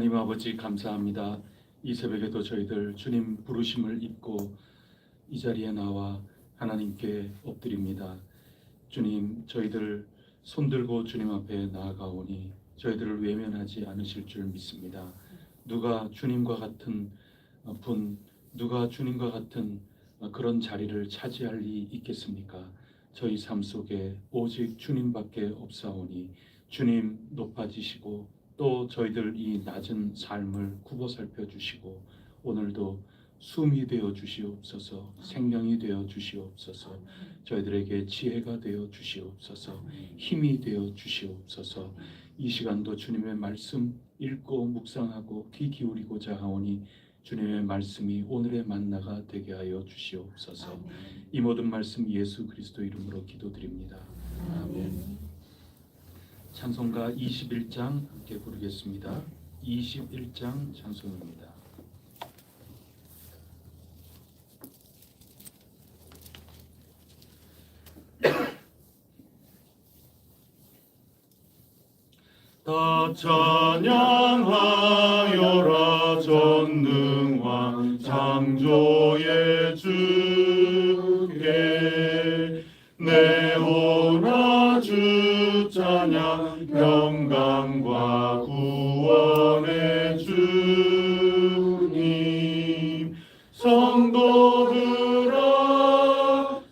하나님 아버지 감사합니다. 이 새벽에도 저희들 주님 부르심을 입고 이 자리에 나와 하나님께 엎드립니다. 주님, 저희들 손들고 주님 앞에 나아가오니 저희들을 외면하지 않으실 줄 믿습니다. 누가 주님과 같은 분, 누가 주님과 같은 그런 자리를 차지할 리 있겠습니까? 저희 삶 속에 오직 주님밖에 없사오니 주님 높아지시고 또 저희들 이 낮은 삶을 굽어 살펴주시고 오늘도 숨이 되어 주시옵소서, 생명이 되어 주시옵소서, 저희들에게 지혜가 되어 주시옵소서, 힘이 되어 주시옵소서. 이 시간도 주님의 말씀 읽고 묵상하고 귀 기울이고자 하오니 주님의 말씀이 오늘의 만나가 되게 하여 주시옵소서. 이 모든 말씀 예수 그리스도 이름으로 기도드립니다. 아멘. 찬송가 21장 함께 부르겠습니다. 21장 찬송입니다. 다 찬양하여라 전능왕 창조의 주께 내오라 주 찬양 평강과 구원의 주님 성도들아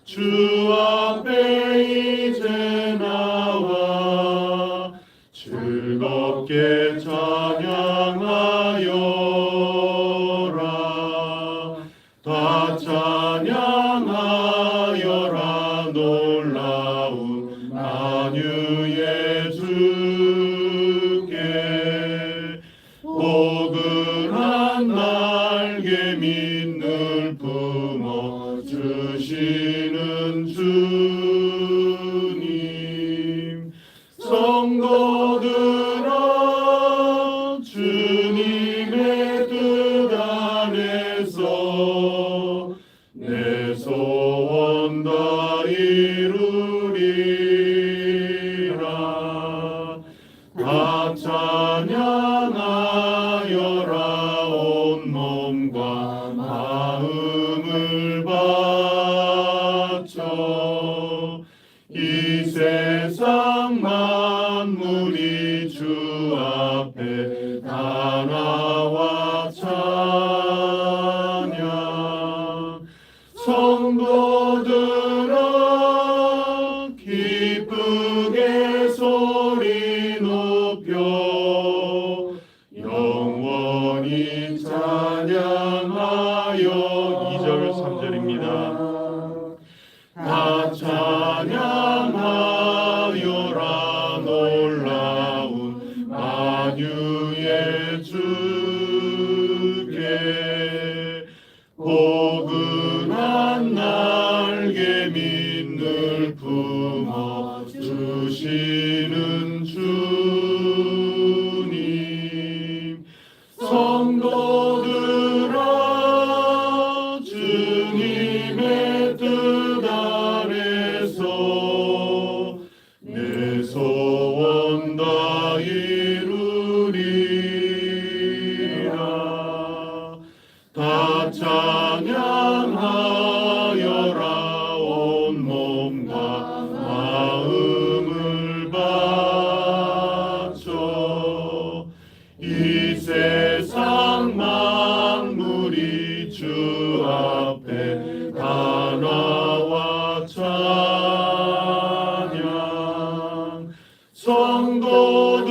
주 앞에 이제 나와 즐겁게 찬양하여라 다 찬양하여라 놀라운 만유의 주께 포근한 날개 밑을 품어 주시는 주님 성도들아 주님의 뜻 안에서 내 소원 다 이루리라 다 찬양하여라 온 몸과 마음을 바쳐 이 세상 만물이 주 앞에 다 나와 찬양 성도들아 기쁘게 소리 높여 영원히 찬양하여 2절 3절입니다. 다 찬양하여라 놀라운 만유의 주께 포근한 날개 밑을 품어 주시는 주님 성도들아 주님의 뜻 안에서 내 소원 다 이루리라 다 찬양하여라 온 몸과 마음을 바쳐 이 세상 만물이 주 앞에 다 나와 찬양 성도들아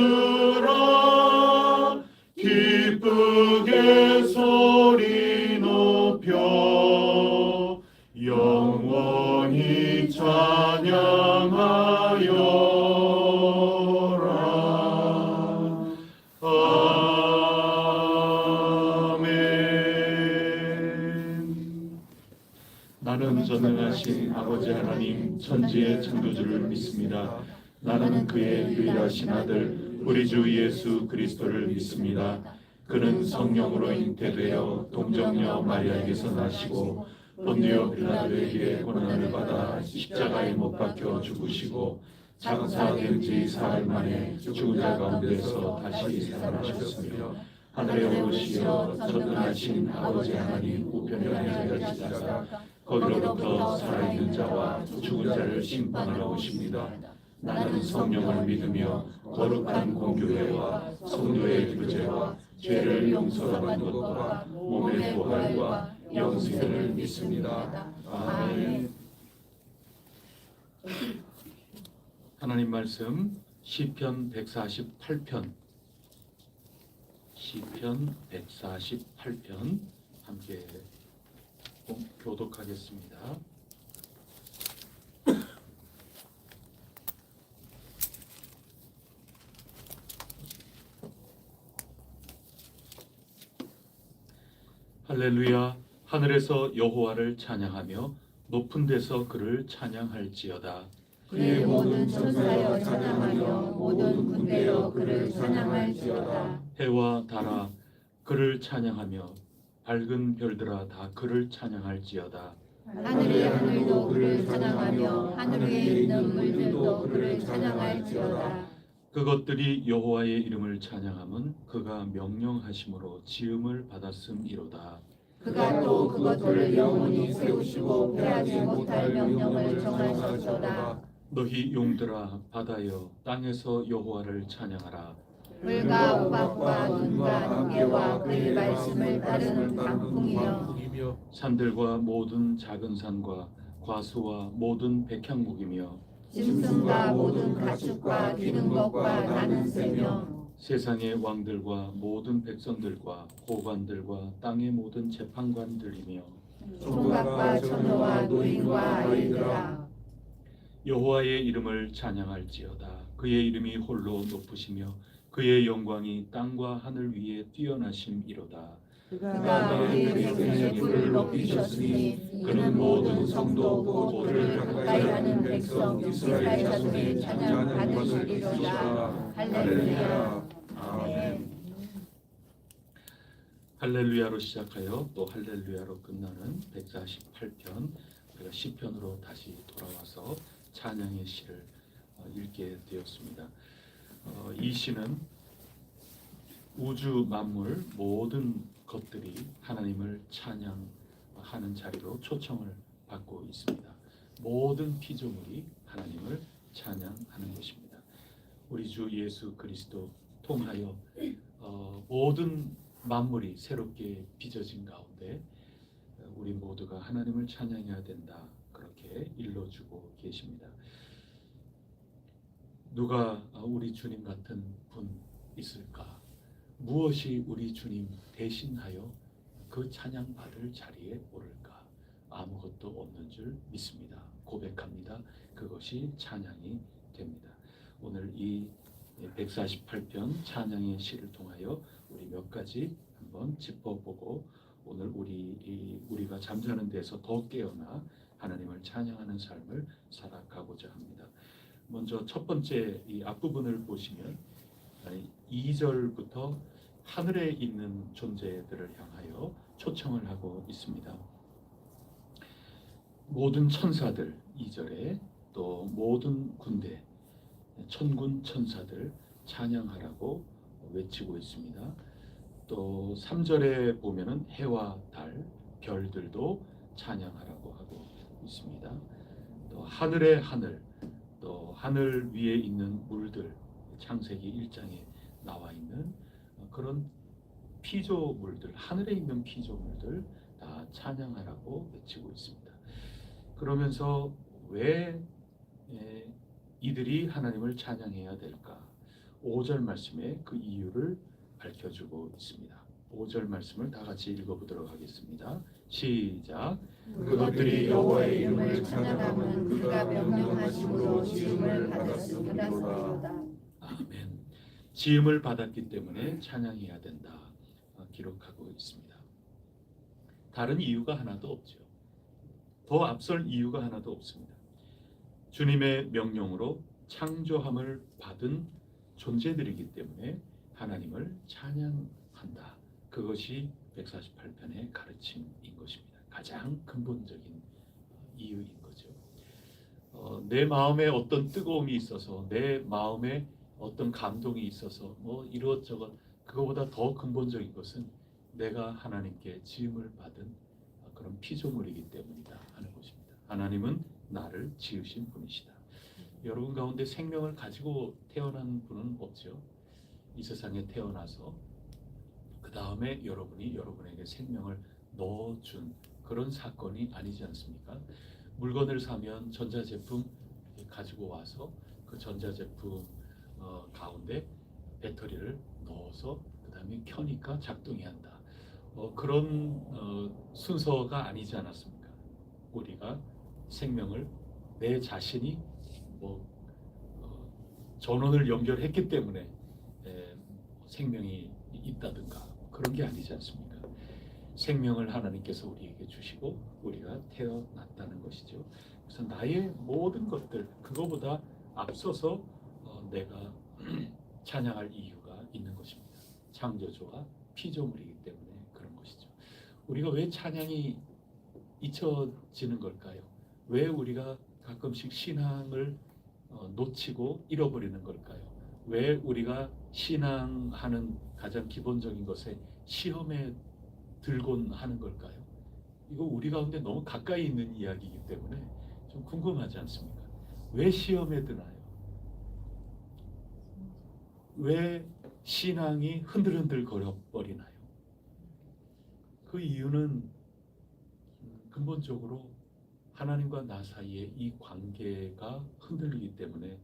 기쁘게 소리 높여 영원히 찬양하여라 아멘. 나는 전능하신 아버지 하나님 천지의 창조주를 믿습니다. 나는 그의 유일하신 아들 우리 주 예수 그리스도를 믿습니다. 그는 성령으로 잉태되어 동정녀 마리아에게서 나시고 본디오 빌라도에게 고난을 받아 십자가에 못 박혀 죽으시고 장사된 지 사흘 만에 죽은 자 가운데서 다시 살아나셨으며 하늘에 오르시어 전능하신 아버지 하나님 우편에 앉으시다가 거기로부터 살아있는 자와 죽은 자를 심판하러 오십니다. 나는 성령을 믿으며 거룩한 공교회와 성도의 교제와 죄를 용서받는 것과 몸의 부활과 영생을 믿습니다. 아멘. 하나님 말씀 시편 148편 시편 148편 함께 교독하겠습니다. 할렐루야. 하늘에서 여호와를 찬양하며 높은 데서 그를 찬양할지어다. 그의 모든 천사여 찬양하며 모든 군대여 그를 찬양할지어다. 해와 달아 그를 찬양하며 밝은 별들아 다 그를 찬양할지어다. 하늘의 하늘도 그를 찬양하며 하늘 위에 있는 물들도 그를 찬양할지어다. 그것들이 여호와의 이름을 찬양함은 그가 명령하심으로 지음을 받았음이로다. 그가 또 그것들을 영원히 세우시고 패하지 못할 명령을 정하셨도다. 너희 용들아 바다여 땅에서 여호와를 찬양하라. 물과 우박과 눈과 안개와 그의 말씀을 따르는 강풍이여 산들과 모든 작은 산과 과수와 모든 백향목이며 짐승과 모든 가축과 기는 것과 나는 새며 세상의 왕들과 모든 백성들과 고관들과 땅의 모든 재판관들이며 총각과 처녀와 노인과 아이들아 여호와의 이름을 찬양할지어다. 그의 이름이 홀로 높으시며 그의 영광이 땅과 하늘 위에 뛰어나심이로다. 그가 그의 생명의 뿔을 높이셨으니 그는 모든 성도 곧 그를 가까이 하는 백성 이스라엘 자손의 찬양 받으시리로다. 할렐루야. 아멘. 할렐루야로 시작하여 또 할렐루야로 끝나는 148편 우리가 시편으로 다시 돌아와서 찬양의 시를 읽게 되었습니다. 이 시는 우주 만물 모든 것들이 하나님을 찬양하는 자리로 초청을 받고 있습니다. 모든 피조물이 하나님을 찬양하는 것입니다. 우리 주 예수 그리스도 통하여 모든 만물이 새롭게 빚어진 가운데 우리 모두가 하나님을 찬양해야 된다. 그렇게 일러주고 계십니다. 누가 우리 주님 같은 분 있을까? 무엇이 우리 주님 대신하여 그 찬양 받을 자리에 오를까? 아무것도 없는 줄 믿습니다. 고백합니다. 그것이 찬양이 됩니다. 오늘 이 148편 찬양의 시를 통하여 우리 몇 가지 한번 짚어보고 오늘 우리가 잠자는 데서 더 깨어나 하나님을 찬양하는 삶을 살아가고자 합니다. 먼저 첫 번째 이 앞부분을 보시면 2절부터 하늘에 있는 존재들을 향하여 초청을 하고 있습니다. 모든 천사들 2절에 또 모든 군대 천군 천사들 찬양하라고 외치고 있습니다. 또 3절에 보면은 해와 달 별들도 찬양하라고 하고 있습니다. 또 하늘의 하늘 또 하늘 위에 있는 물들 창세기 1장에 나와 있는 그런 피조물들 하늘에 있는 피조물들 다 찬양하라고 외치고 있습니다. 그러면서 왜 이들이 하나님을 찬양해야 될까? 5절 말씀에 그 이유를 밝혀주고 있습니다. 5절 말씀을 다 같이 읽어보도록 하겠습니다. 시작. 그것들이 여호와의 이름을 찬양함은 그가 명령하심으로 지음을 받았음이로다. 아멘. 지음을 받았기 때문에 찬양해야 된다. 기록하고 있습니다. 다른 이유가 하나도 없죠. 더 앞설 이유가 하나도 없습니다. 주님의 명령으로 창조함을 받은 존재들이기 때문에 하나님을 찬양한다. 그것이 148편의 가르침인 것입니다. 가장 근본적인 이유인 거죠. 내 마음에 어떤 뜨거움이 있어서 내 마음에 어떤 감동이 있어서 뭐 이것저것 그거보다 더 근본적인 것은 내가 하나님께 지음을 받은 그런 피조물이기 때문이다 하는 것입니다. 하나님은 나를 지으신 분이시다. 여러분 가운데 생명을 가지고 태어난 분은 없죠. 이 세상에 태어나서 그 다음에 여러분이 여러분에게 생명을 넣어준 그런 사건이 아니지 않습니까? 물건을 사면 전자제품 가지고 와서 그 전자제품 가운데 배터리를 넣어서 그 다음에 켜니까 작동이 한다. 그런 순서가 아니지 않았습니까? 우리가 생명을 내 자신이 뭐 전원을 연결했기 때문에 생명이 있다든가 그런 게 아니지 않습니까? 생명을 하나님께서 우리에게 주시고 우리가 태어났다는 것이죠. 그래서 나의 모든 것들 그거보다 앞서서 내가 찬양할 이유가 있는 것입니다. 창조주와 피조물이기 때문에 그런 것이죠. 우리가 왜 찬양이 잊혀지는 걸까요? 왜 우리가 가끔씩 신앙을 놓치고 잃어버리는 걸까요? 왜 우리가 신앙하는 가장 기본적인 것에 시험에 들곤 하는 걸까요? 이거 우리 가운데 너무 가까이 있는 이야기이기 때문에 좀 궁금하지 않습니까? 왜 시험에 드나요? 왜 신앙이 흔들흔들 거려버리나요? 그 이유는 근본적으로 하나님과 나 사이의 이 관계가 흔들리기 때문에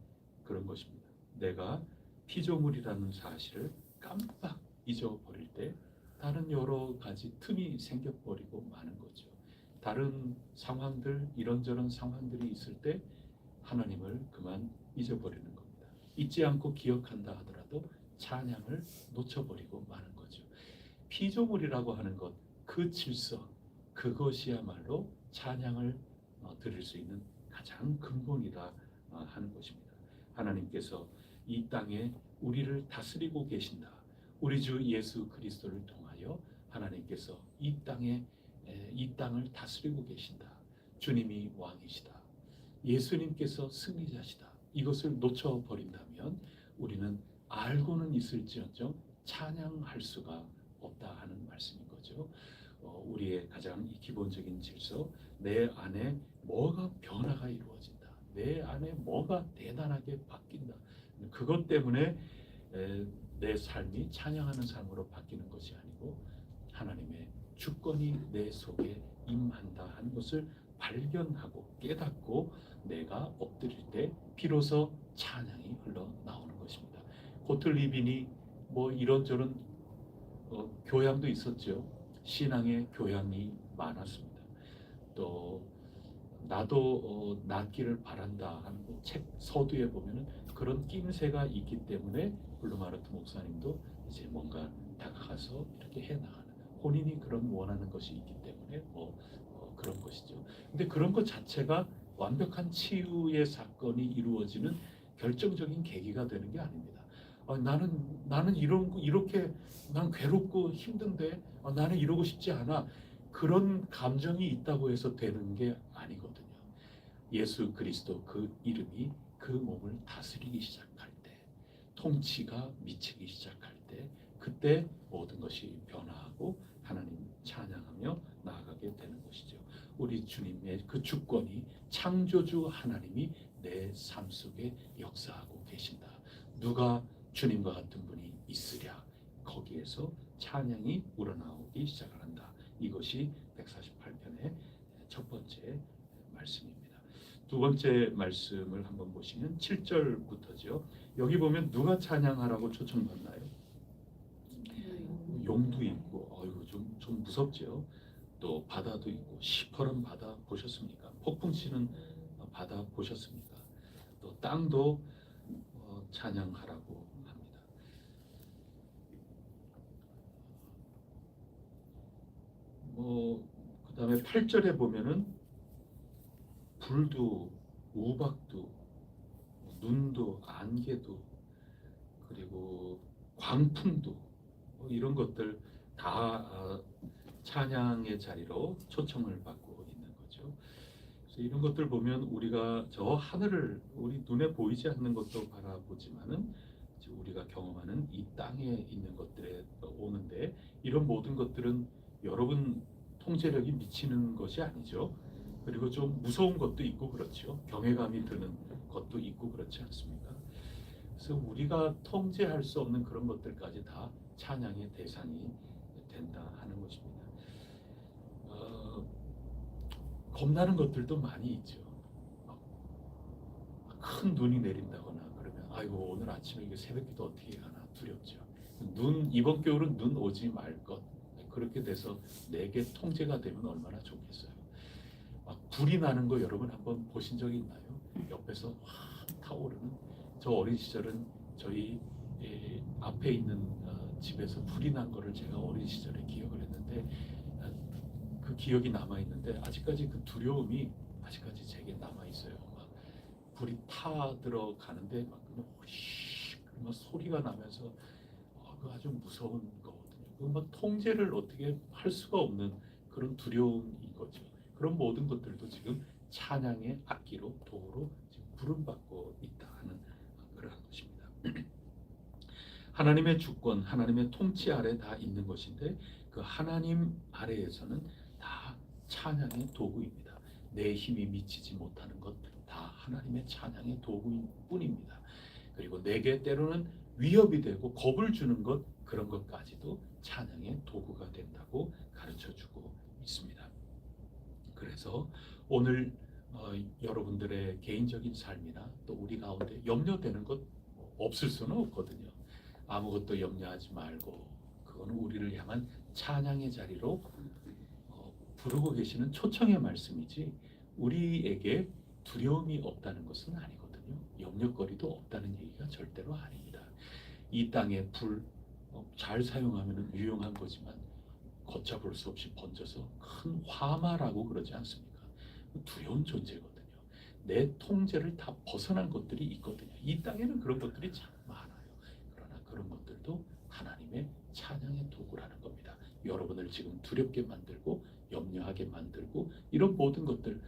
그런 것입니다. 내가 피조물이라는 사실을 깜빡 잊어버릴 때 다른 여러 가지 틈이 생겨버리고 마는 거죠. 다른 상황들, 이런저런 상황들이 있을 때 하나님을 그만 잊어버리는 겁니다. 잊지 않고 기억한다 하더라도 찬양을 놓쳐버리고 마는 거죠. 피조물이라고 하는 것, 그 질서, 그것이야말로 찬양을 드릴 수 있는 가장 근본이다 하는 것입니다. 하나님께서 이 땅에 우리를 다스리고 계신다. 우리 주 예수 그리스도를 통하여 하나님께서 이 땅을 다스리고 계신다. 주님이 왕이시다. 예수님께서 승리자시다. 이것을 놓쳐버린다면 우리는 알고는 있을지언정 찬양할 수가 없다 하는 말씀인 거죠. 우리의 가장 기본적인 질서, 내 안에 뭐가 변화가 이루어진다. 내 안에 뭐가 대단하게 바뀐다. 그것 때문에 내 삶이 찬양하는 삶으로 바뀌는 것이 아니고 하나님의 주권이 내 속에 임한다 하는 것을 발견하고 깨닫고 내가 엎드릴 때 비로소 찬양이 흘러나오는 것입니다. 고틀리빈이 뭐 이런저런 교양도 있었죠. 신앙의 교양이 많았습니다. 또 나도 낫기를 바란다 하는 책 서두에 보면은 그런 낌새가 있기 때문에 블루마르트 목사님도 이제 뭔가 다가가서 이렇게 해나가는 본인이 그런 원하는 것이 있기 때문에 그런 것이죠. 근데 그런 것 자체가 완벽한 치유의 사건이 이루어지는 결정적인 계기가 되는 게 아닙니다. 나는 이렇게 난 괴롭고 힘든데 나는 이러고 싶지 않아. 그런 감정이 있다고 해서 되는 게 아니거든요. 예수 그리스도 그 이름이 그 몸을 다스리기 시작할 때, 통치가 미치기 시작할 때, 그때 모든 것이 변화하고 하나님 찬양하며 나아가게 되는 것이죠. 우리 주님의 그 주권이 창조주 하나님이 내 삶 속에 역사하고 계신다. 누가 주님과 같은 분이 있으랴. 거기에서 찬양이 우러나오기 시작을 한다. 이것이 148편의 첫 번째 말씀입니다. 두 번째 말씀을 한번 보시면 7절부터죠. 여기 보면 누가 찬양하라고 초청받나요? 용도 있고, 좀 무섭죠. 또 바다도 있고, 시퍼런 바다 보셨습니까? 폭풍 치는 바다 보셨습니까? 또 땅도 찬양하라고 합니다. 그 다음에 8절에 보면은 불도, 우박도, 눈도, 안개도, 그리고 광풍도 이런 것들 다 찬양의 자리로 초청을 받고 있는 거죠. 그래서 이런 것들 보면 우리가 저 하늘을 우리 눈에 보이지 않는 것도 바라보지만은 지금 우리가 경험하는 이 땅에 있는 것들에 오는데, 이런 모든 것들은 여러분 통제력이 미치는 것이 아니죠. 그리고 좀 무서운 것도 있고 그렇죠. 경외감이 드는 것도 있고 그렇지 않습니까? 그래서 우리가 통제할 수 없는 그런 것들까지 다 찬양의 대상이 된다 하는 것입니다. 겁나는 것들도 많이 있죠. 큰 눈이 내린다거나 그러면 아이고 오늘 아침에 이게 새벽기도 어떻게 하나 두렵죠. 이번 겨울은 눈 오지 말 것. 그렇게 돼서 내게 통제가 되면 얼마나 좋겠어요. 막 불이 나는 거 여러분 한번 보신 적이 있나요? 옆에서 확 타오르는. 저 어린 시절은 저희 앞에 있는 집에서 불이 난 거를 제가 어린 시절에 기억을 했는데, 그 기억이 남아 있는데 아직까지 그 두려움이 아직까지 제게 남아 있어요. 막 불이 타 들어가는데 막 그냥 호시 막 소리가 나면서 그 아주 무서운 거거든요. 그막 통제를 어떻게 할 수가 없는 그런 두려움인 거죠. 그런 모든 것들도 지금 찬양의 악기로 도구로 지금 부름받고 있다 하는 그러한 것입니다. 하나님의 주권, 하나님의 통치 아래 다 있는 것인데, 그 하나님 아래에서는 다 찬양의 도구입니다. 내 힘이 미치지 못하는 것 다 하나님의 찬양의 도구일 뿐입니다. 그리고 내게 때로는 위협이 되고 겁을 주는 것, 그런 것까지도 찬양의 도구가 된다고 가르쳐주고 있습니다. 그래서 오늘 여러분들의 개인적인 삶이나 또 우리 가운데 염려되는 것 없을 수는 없거든요. 아무것도 염려하지 말고, 그거는 우리를 향한 찬양의 자리로 부르고 계시는 초청의 말씀이지, 우리에게 두려움이 없다는 것은 아니거든요. 염려거리도 없다는 얘기가 절대로 아닙니다. 이 땅에 불 잘 사용하면 유용한 거지만 걷잡을 수 없이 번져서 큰 화마라고 그러지 않습니까? 두려운 존재거든요. 내 통제를 다 벗어난 것들이 있거든요. 이 땅에는 그런 것들이 참 많아요. 그러나 그런 것들도 하나님의 찬양의 도구라는 겁니다. 여러분을 지금 두렵게 만들고 염려하게 만들고 이런 모든 것들,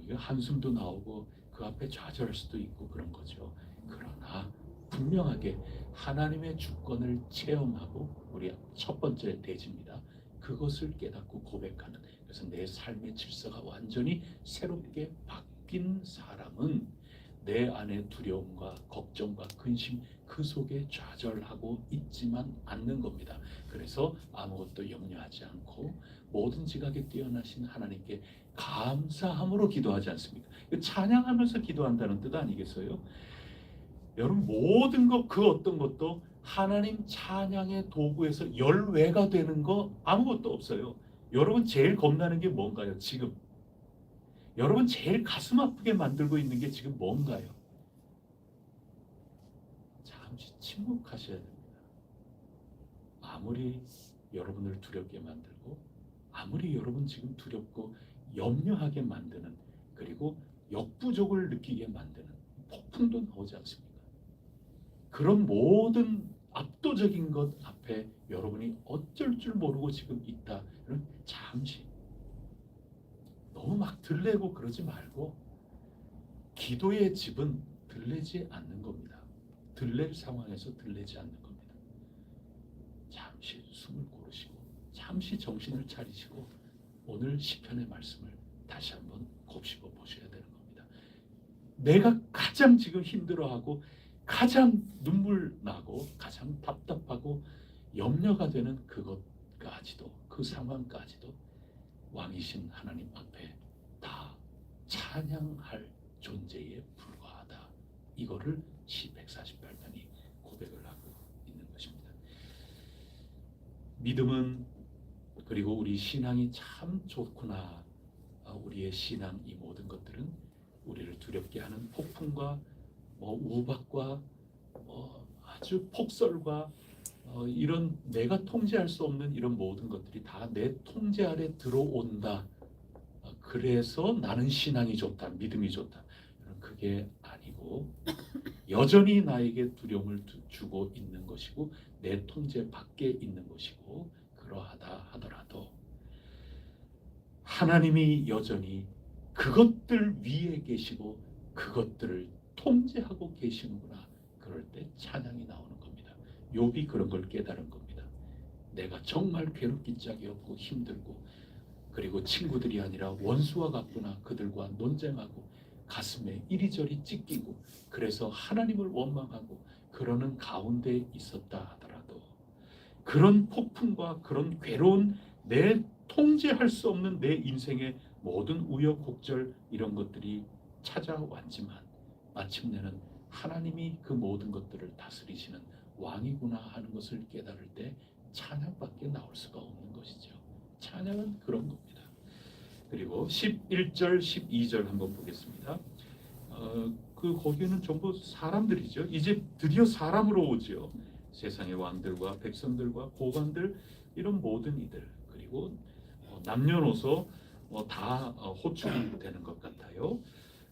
이게 한숨도 나오고 그 앞에 좌절할 수도 있고 그런 거죠. 그러나 분명하게 하나님의 주권을 체험하고, 우리 첫 번째 대지입니다. 그것을 깨닫고 고백하는, 그래서 내 삶의 질서가 완전히 새롭게 바뀐 사람은 내 안에 두려움과 걱정과 근심, 그 속에 좌절하고 있지만 않는 겁니다. 그래서 아무것도 염려하지 않고 모든 지각에 뛰어나신 하나님께 감사함으로 기도하지 않습니까? 찬양하면서 기도한다는 뜻 아니겠어요? 여러분 모든 것, 그 어떤 것도 하나님 찬양의 도구에서 열외가 되는 거 아무것도 없어요. 여러분 제일 겁나는 게 뭔가요? 지금 여러분 제일 가슴 아프게 만들고 있는 게 지금 뭔가요? 잠시 침묵하셔야 됩니다. 아무리 여러분을 두렵게 만들고, 아무리 여러분 지금 두렵고 염려하게 만드는, 그리고 역부족을 느끼게 만드는 폭풍도 나오지 않습니까? 그런 모든 압도적인 것 앞에 여러분이 어쩔 줄 모르고 지금 있다. 잠시 너무 막 들레고 그러지 말고, 기도의 집은 들레지 않는 겁니다. 들렐 상황에서 들레지 않는 겁니다. 잠시 숨을 고르시고 잠시 정신을 차리시고 오늘 시편의 말씀을 다시 한번 곱씹어 보셔야 되는 겁니다. 내가 가장 지금 힘들어하고 가장 눈물 나고 가장 답답하고 염려가 되는 그것까지도, 그 상황까지도 왕이신 하나님 앞에 다 찬양할 존재에 불과하다. 이거를 시 148편이 고백을 하고 있는 것입니다. 믿음은, 그리고 우리 신앙이 참 좋구나. 우리의 신앙, 이 모든 것들은 우리를 두렵게 하는 폭풍과 우박과 아주 폭설과 이런 내가 통제할 수 없는 이런 모든 것들이 다 내 통제 아래 들어온다. 그래서 나는 신앙이 좋다, 믿음이 좋다. 그게 아니고 여전히 나에게 두려움을 주고 있는 것이고 내 통제 밖에 있는 것이고, 그러하다 하더라도 하나님이 여전히 그것들 위에 계시고 그것들을 통제하고 계시는구나. 그럴 때 찬양이 나오는 겁니다. 욥이 그런 걸 깨달은 겁니다. 내가 정말 괴롭기 짝이 없고 힘들고 그리고 친구들이 아니라 원수와 같구나. 그들과 논쟁하고 가슴에 이리저리 찢기고 그래서 하나님을 원망하고 그러는 가운데 있었다 하더라도 그런 폭풍과 그런 괴로운 내 통제할 수 없는 내 인생의 모든 우여곡절 이런 것들이 찾아왔지만 마침내는 하나님이 그 모든 것들을 다스리시는 왕이구나 하는 것을 깨달을 때 찬양밖에 나올 수가 없는 것이죠. 찬양은 그런 겁니다. 그리고 11절, 12절 한번 보겠습니다. 거기는 전부 사람들이죠. 이제 드디어 사람으로 오죠. 세상의 왕들과 백성들과 고관들 이런 모든 이들 그리고 남녀노소 다 호출이 되는 것 같아요.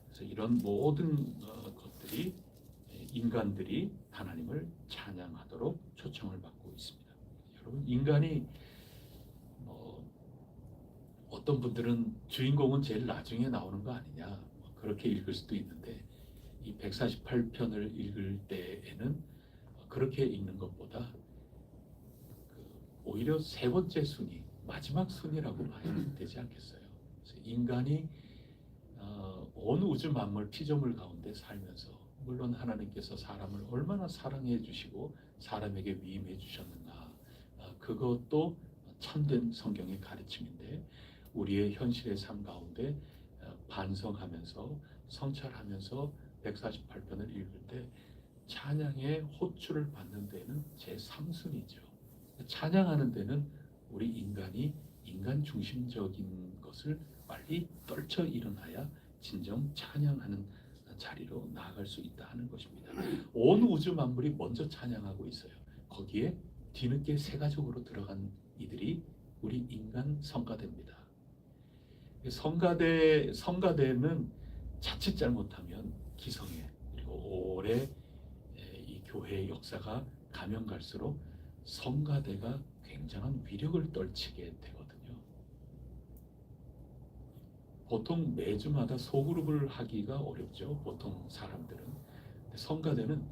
그래서 이런 모든 것들이 인간들이 하나님을 찬양하도록 초청을 받고 있습니다. 여러분 인간이 어떤 분들은 주인공은 제일 나중에 나오는 거 아니냐 그렇게 읽을 수도 있는데 이 148편을 읽을 때에는 그렇게 읽는 것보다 오히려 세 번째 순위 마지막 순위라고 봐야 되지 않겠어요. 그래서 인간이 온 우주 만물 피조물 가운데 살면서 물론 하나님께서 사람을 얼마나 사랑해 주시고 사람에게 위임해 주셨는가 그것도 참된 성경의 가르침인데 우리의 현실의 삶 가운데 반성하면서 성찰하면서 148편을 읽을 때 찬양의 호출을 받는 데는 제3순위죠. 찬양하는 데는 우리 인간이 인간 중심적인 것을 빨리 떨쳐 일어나야 진정 찬양하는 자리로 나아갈 수 있다 하는 것입니다. 온 우주 만물이 먼저 찬양하고 있어요. 거기에 뒤늦게 세가족으로 들어간 이들이 우리 인간 성가대입니다. 성가대는 자칫 잘못하면 기성에 그리고 오래 이 교회의 역사가 가면 갈수록 성가대가 굉장한 위력을 떨치게 되거든요. 보통 매주마다 소그룹을 하기가 어렵죠. 보통 사람들은. 성가대는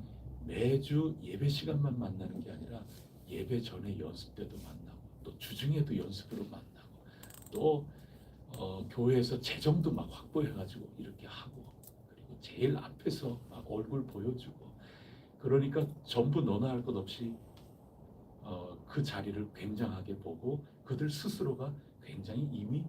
매주 예배 시간만 만나는 게 아니라 예배 전에 연습 때도 만나고 또 주중에도 연습으로 만나고 또 교회에서 재정도 막 확보해가지고 이렇게 하고 그리고 제일 앞에서 막 얼굴 보여주고 그러니까 전부 너나 할 것 없이 그 자리를 굉장하게 보고 그들 스스로가 굉장히 이미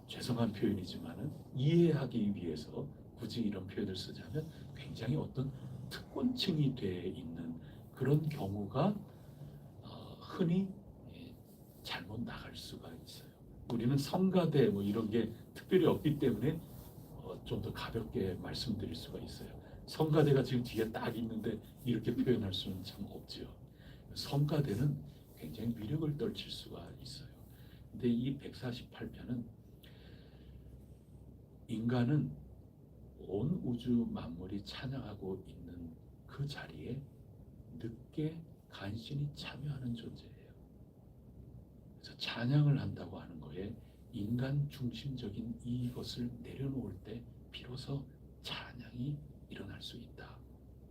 죄송한 표현이지만은 이해하기 위해서 굳이 이런 표현을 쓰자면 굉장히 어떤 특권층이 돼 있는 그런 경우가 흔히 잘못 나갈 수가 있어요. 우리는 성가대 뭐 이런 게 특별히 없기 때문에 좀 더 가볍게 말씀드릴 수가 있어요. 성가대가 지금 뒤에 딱 있는데 이렇게 표현할 수는 참 없지요. 성가대는 굉장히 위력을 떨칠 수가 있어요. 근데 이 148편은 인간은 온 우주 만물이 찬양하고 있는 그 자리에 늦게 간신히 참여하는 존재예요. 그래서 찬양을 한다고 하는 거에 인간 중심적인 이것을 내려놓을 때 비로소 찬양이 일어날 수 있다.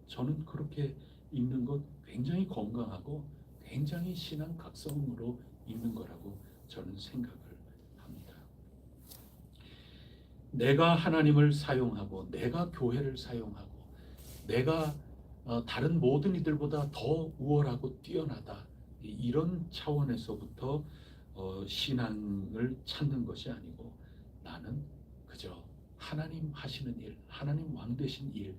저는 그렇게 읽는 것 굉장히 건강하고 굉장히 신앙 각성으로 읽는 거라고 저는 생각을 합니다. 내가 하나님을 사용하고 내가 교회를 사용하고 내가 다른 모든 이들보다 더 우월하고 뛰어나다 이런 차원에서부터 신앙을 찾는 것이 아니고 나는 그저 하나님 하시는 일, 하나님 왕 되신 일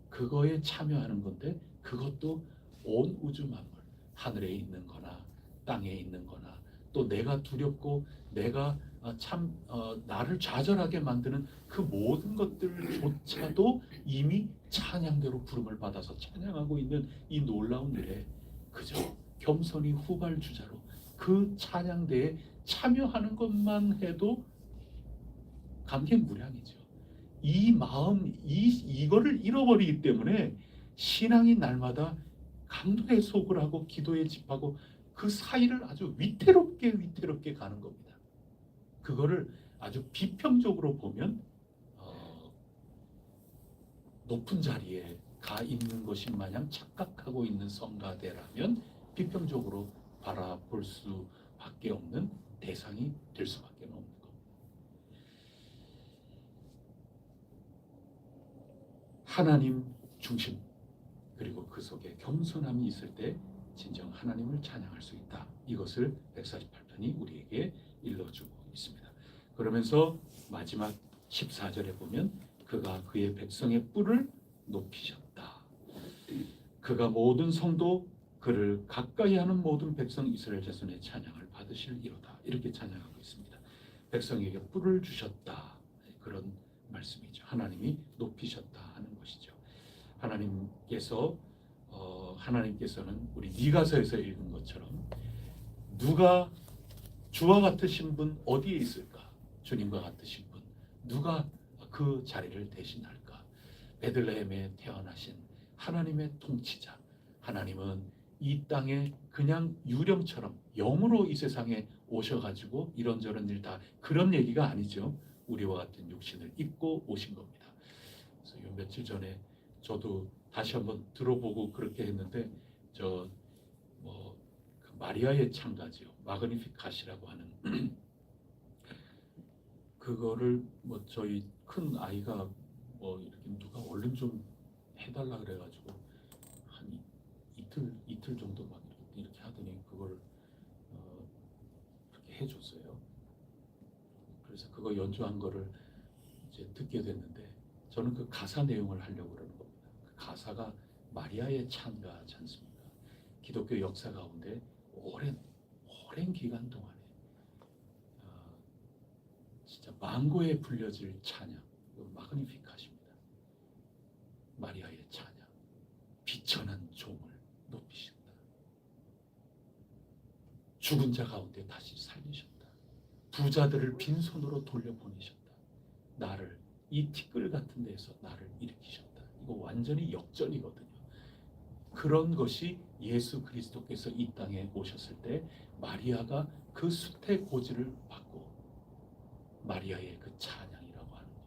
그거에 참여하는 건데 그것도 온 우주 만물 하늘에 있는 거나 땅에 있는 거나 또 내가 두렵고 내가 나를 좌절하게 만드는 그 모든 것들조차도 이미 찬양대로 부름을 받아서 찬양하고 있는 이 놀라운 일에 그저 겸손히 후발주자로 그 찬양대에 참여하는 것만 해도 감개무량이죠. 이 마음, 이거를 잃어버리기 때문에 신앙이 날마다 강도의 속을 하고 기도에 집하고 그 사이를 아주 위태롭게 가는 겁니다. 그거를 아주 비평적으로 보면 높은 자리에 가 있는 것이 마냥 착각하고 있는 성가대라면 비평적으로 바라볼 수밖에 없는 대상이 될 수밖에 없는 것. 하나님 중심 그리고 그 속에 겸손함이 있을 때 진정 하나님을 찬양할 수 있다. 이것을 148편이 우리에게 일러주고 있습니다. 그러면서 마지막 14절에 보면 그가 그의 백성의 뿔을 높이셨다. 그가 모든 성도 그를 가까이 하는 모든 백성 이스라엘 자손의 찬양을 받으실이로다. 이렇게 찬양하고 있습니다. 백성에게 뿔을 주셨다. 그런 말씀이죠. 하나님이 높이셨다 하는 것이죠. 하나님께서는 우리 미가서에서 읽은 것처럼 누가 주와 같으신 분 어디에 있을까? 주님과 같으신 분 누가 그 자리를 대신할까? 베들레헴에 태어나신 하나님의 통치자. 하나님은 이 땅에 그냥 유령처럼 영으로 이 세상에 오셔가지고 이런저런 일 다 그런 얘기가 아니죠. 우리와 같은 육신을 입고 오신 겁니다. 그래서 요 며칠 전에 저도 다시 한번 들어보고 그렇게 했는데 그 마리아의 창가지요. 마그니피카시라고 하는 그거를 저희 큰 아이가 이렇게 누가 얼른 좀 해달라 그래가지고 한 이틀 정도 막 이렇게 하더니 그걸 그렇게 해줬어요. 그래서 그거 연주한 거를 이제 듣게 됐는데 저는 그 가사 내용을 하려고 그러는 겁니다. 그 가사가 마리아의 찬가지 않습니까? 기독교 역사 가운데 오랜 기간 동안에 진짜 망고에 불려질 찬양, 마그니피카십니다. 마리아의 찬양, 비천한 종을 높이신다. 죽은 자 가운데 다시 살리셨다. 부자들을 빈손으로 돌려보내셨다. 나를 이 티끌 같은 데에서 나를 일으키셨다. 이거 완전히 역전이거든요. 그런 것이 예수 그리스도께서 이 땅에 오셨을 때 마리아가 그 숫의 고지를 받고 마리아의 그 찬양이라고 하는 거.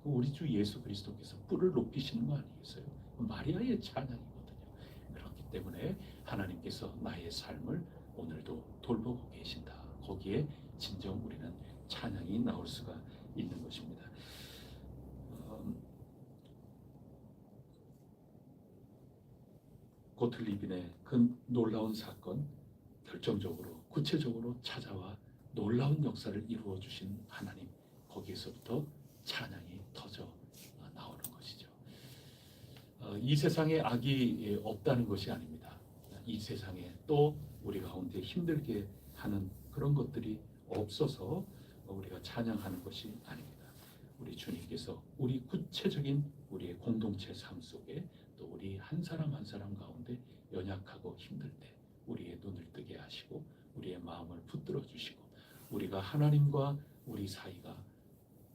우리 주 예수 그리스도께서 뿔을 높이시는 거 아니겠어요? 마리아의 찬양이거든요. 그렇기 때문에 하나님께서 나의 삶을 오늘도 돌보고 계신다. 거기에 진정 우리는 찬양이 나올 수가 있는 것입니다. 고틀리빈의 그 놀라운 사건, 결정적으로 구체적으로 찾아와 놀라운 역사를 이루어 주신 하나님, 거기에서부터 찬양이 터져 나오는 것이죠. 이 세상에 악이 없다는 것이 아닙니다. 이 세상에 또 우리 가운데 힘들게 하는 그런 것들이 없어서 우리가 찬양하는 것이 아닙니다. 우리 주님께서 우리 구체적인 우리의 공동체 삶 속에 또 우리 한 사람 한 사람 가운데 연약하고 힘들 때 우리의 눈을 뜨게 하시고 우리의 마음을 붙들어 주시고 우리가 하나님과 우리 사이가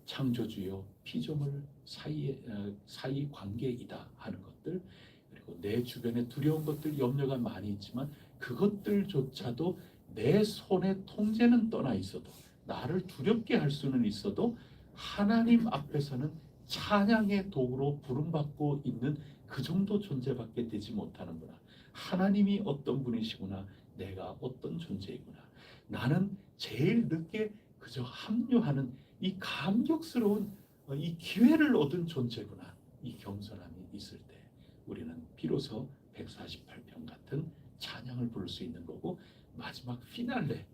창조주요 피조물 사이 관계이다 하는 것들, 그리고 내 주변에 두려운 것들, 염려가 많이 있지만 그것들조차도 내 손의 통제는 떠나 있어도, 나를 두렵게 할 수는 있어도 하나님 앞에서는 찬양의 도구로 부름받고 있는 그 정도 존재밖에 되지 못하는구나. 하나님이 어떤 분이시구나. 내가 어떤 존재이구나. 나는 제일 늦게 그저 합류하는 이 감격스러운 이 기회를 얻은 존재구나. 이 겸손함이 있을 때 우리는 비로소 148편 같은 찬양을 부를 수 있는 거고, 마지막 피날레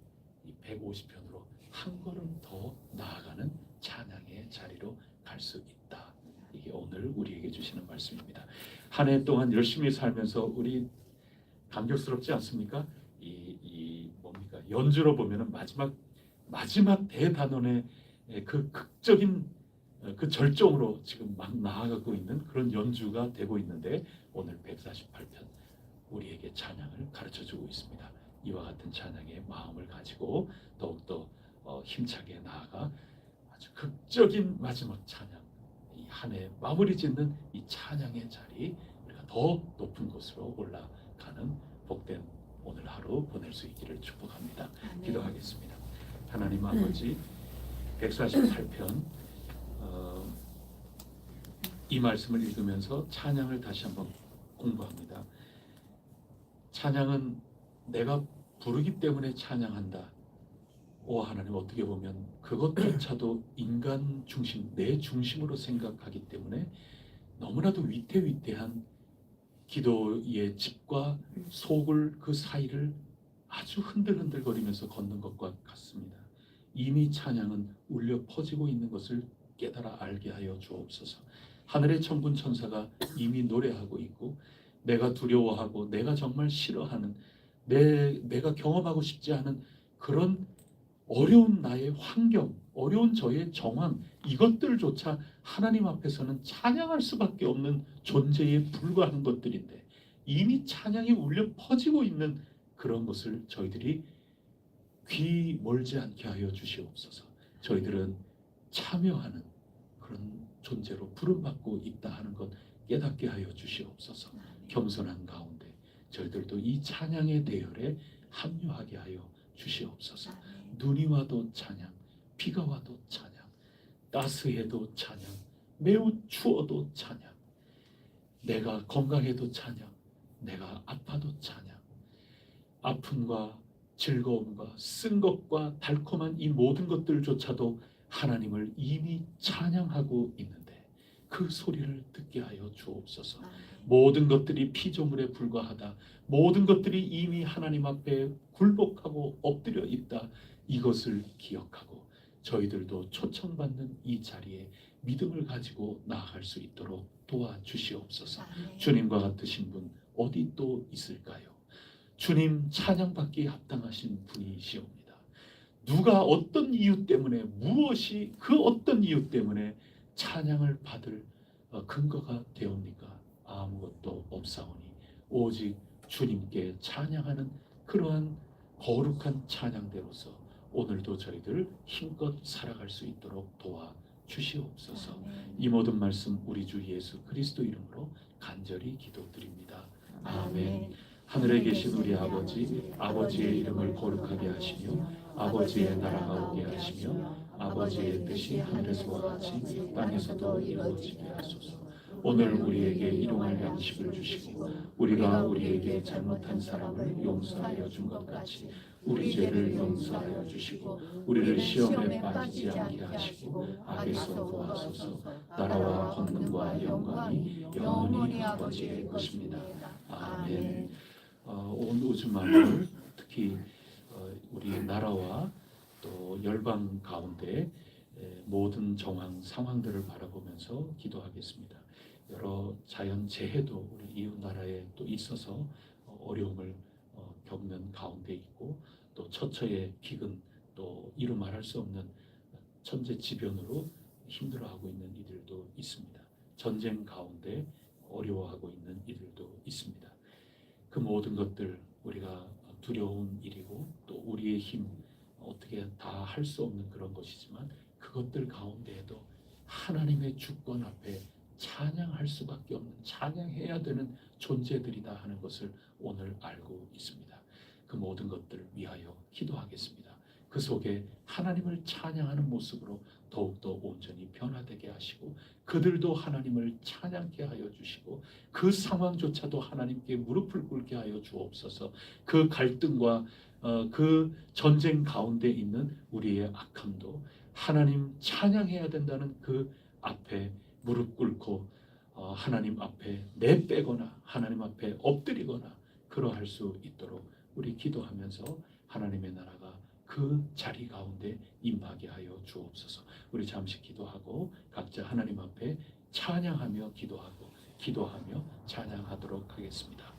이 150편으로 한 걸음 더 나아가는 찬양의 자리로 갈 수 있다. 이게 오늘 우리에게 주시는 말씀입니다. 한 해 동안 열심히 살면서 우리 감격스럽지 않습니까? 뭡니까? 연주로 보면은 마지막 대단원의 그 극적인 그 절정으로 지금 막 나아가고 있는 그런 연주가 되고 있는데, 오늘 148편 우리에게 찬양을 가르쳐주고 있습니다. 이와 같은 찬양의 마음을 가지고 더욱더 힘차게 나아가 아주 극적인 마지막 찬양, 이 한 해 마무리 짓는 이 찬양의 자리, 우리가 더 높은 곳으로 올라가는 복된 오늘 하루 보낼 수 있기를 축복합니다. 기도하겠습니다. 하나님 아버지, 148편 이 말씀을 읽으면서 찬양을 다시 한번 공부합니다. 찬양은 내가 부르기 때문에 찬양한다. 오 하나님, 어떻게 보면 그것조차도 인간 중심, 내 중심으로 생각하기 때문에 너무나도 위태위태한 기도의 집과 속을 그 사이를 아주 흔들흔들거리면서 걷는 것과 같습니다. 이미 찬양은 울려 퍼지고 있는 것을 깨달아 알게 하여 주옵소서. 하늘의 천군 천사가 이미 노래하고 있고, 내가 두려워하고 내가 정말 싫어하는, 내가 경험하고 싶지 않은 그런 어려운 나의 환경, 어려운 저의 정황, 이것들조차 하나님 앞에서는 찬양할 수밖에 없는 존재에 불과한 것들인데, 이미 찬양이 울려 퍼지고 있는 그런 것을 저희들이 귀 멀지 않게 하여 주시옵소서. 저희들은 참여하는 그런 존재로 부름받고 있다 하는 것 깨닫게 하여 주시옵소서. 겸손한 가운데 저희들도 이 찬양의 대열에 합류하게 하여 주시옵소서. 눈이 와도 찬양, 비가 와도 찬양, 따스해도 찬양, 매우 추워도 찬양, 내가 건강해도 찬양, 내가 아파도 찬양, 아픔과 즐거움과 쓴 것과 달콤한 이 모든 것들조차도 하나님을 이미 찬양하고 있는데 그 소리를 듣게 하여 주옵소서. 모든 것들이 피조물에 불과하다, 모든 것들이 이미 하나님 앞에 굴복하고 엎드려 있다, 이것을 기억하고 저희들도 초청받는 이 자리에 믿음을 가지고 나아갈 수 있도록 도와주시옵소서. 주님과 같으신 분 어디 또 있을까요? 주님 찬양받기에 합당하신 분이시옵니다. 누가 어떤 이유 때문에, 무엇이 그 어떤 이유 때문에 찬양을 받을 근거가 되옵니까? 아무것도 없사오니 오직 주님께 찬양하는 그러한 거룩한 찬양대로서 오늘도 저희들 힘껏 살아갈 수 있도록 도와주시옵소서. 이 모든 말씀 우리 주 예수 그리스도 이름으로 간절히 기도드립니다. 아멘. 하늘에 계신 우리 아버지, 아버지의 이름을 거룩하게 하시며 아버지의 나라가 오게 하시며 아버지의 뜻이 하늘에서와 같이 땅에서도 이루어지게 하소서. 오늘 우리에게 일용할 양식을 주시고 우리가 우리에게 잘못한 사람을 용서하여 준 것 같이 우리 죄를 용서하여 주시고 우리를 시험에 빠지지 않게 하시고 악에서 구하소서. 나라와 권능과 영광이 영원히 아버지의 것입니다. 아멘. 온 우주 만물, 특히 우리 나라와 또 열방 가운데 모든 정황 상황들을 바라보면서 기도하겠습니다. 여러 자연 재해도 우리 이웃 나라에 또 있어서 어려움을 겪는 가운데 있고, 또 처처의 기근, 또 이루 말할 수 없는 천재지변으로 힘들어하고 있는 이들도 있습니다. 전쟁 가운데 어려워하고 있는 이들도 있습니다. 그 모든 것들 우리가 두려운 일이고 또 우리의 힘 어떻게 다 할 수 없는 그런 것이지만 그것들 가운데에도 하나님의 주권 앞에 찬양할 수밖에 없는, 찬양해야 되는 존재들이다 하는 것을 오늘 알고 있습니다. 그 모든 것들을 위하여 기도하겠습니다. 그 속에 하나님을 찬양하는 모습으로 더욱더 온전히 변화되게 하시고 그들도 하나님을 찬양케 하여 주시고 그 상황조차도 하나님께 무릎을 꿇게 하여 주옵소서. 그 갈등과 그 전쟁 가운데 있는 우리의 악함도 하나님 찬양해야 된다는 그 앞에 무릎 꿇고 하나님 앞에 내빼거나 하나님 앞에 엎드리거나 그러할 수 있도록 우리 기도하면서 하나님의 나라가 그 자리 가운데 임하게 하여 주옵소서. 우리 잠시 기도하고 각자 하나님 앞에 찬양하며 기도하며 찬양하도록 하겠습니다.